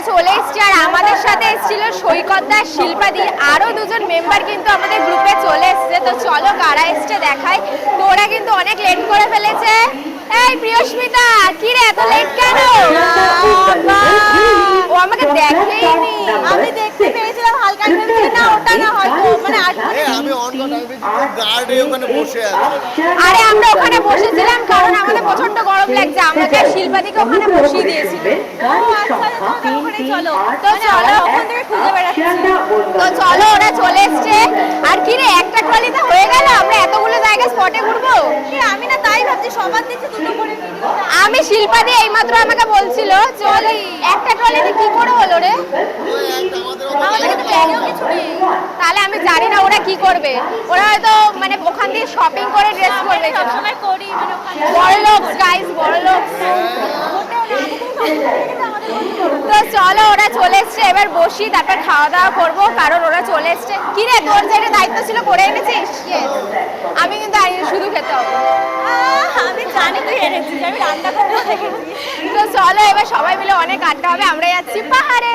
চলে এসেছি আর আমাদের সাথে এসেছিল সৈকতদা, শিল্পাদি, আরো দুজন মেম্বার কিন্তু আমাদের গ্রুপে চলে এসেছে। তো চলো কারা এসছে দেখাই। তো ওরা কিন্তু অনেক লেট করে ফেলেছে। এই প্রিয়স্মিতা, কি রে এত লেট কেন? ও আমাকে দেখেইনি। আমি দেখতে পেয়েছিলাম হালকা ভেবেছি না ওটা না হয়তো মানে আমি অন গার্ডে ওখানে বসে আছি। আরে আমরা ওখানে বসেছিলাম কারণ আমাদের প্রচন্ড গরম লাগছে। আমরা তাই শিল্পাদিকে ওখানে বসিয়ে দিয়েছিল। চলো তো চলো ওখান থেকে খুঁজে বেড়াচ্ছি। তো চলো ওরা চলে এসছে। আর কি রে একটা ট্রলিতে হয়ে গেল? আমরা এতগুলো জায়গা স্পটে ঘুরবো? আমি না তাই ভাবছি সবার দিকে দুটো করে ভিডিও। আমি শিল্পাদি এইমাত্র আমাকে বলছিল চল একটা ট্রলিতে কি করে হলো রে? আমাদের কিন্তু ব্যাগেও কিছু নেই। তাহলে আমি জানি না ওরা কি করবে। ওরা হয়তো মানে ওখান দিয়ে শপিং করে ড্রেস করবে। সবসময় করি মানে ওখানে বড় লোক গাইস, বড় লোক। তো চলো ওরা চলে এসছে, এবার বসি তারপর খাওয়া দাওয়া করবো কারণ ওরা চলে এসছে। কি রে তোর যেটা দায়িত্ব ছিল করে এনেছিস? আমি কিন্তু শুধু খেতে হবে। আমি জানি তুই এনেছিস, আমি রান্না করতে দেখেছি। তো চলো এবার সবাই মিলে অনেক আড্ডা হবে। আমরা যাচ্ছি পাহাড়ে।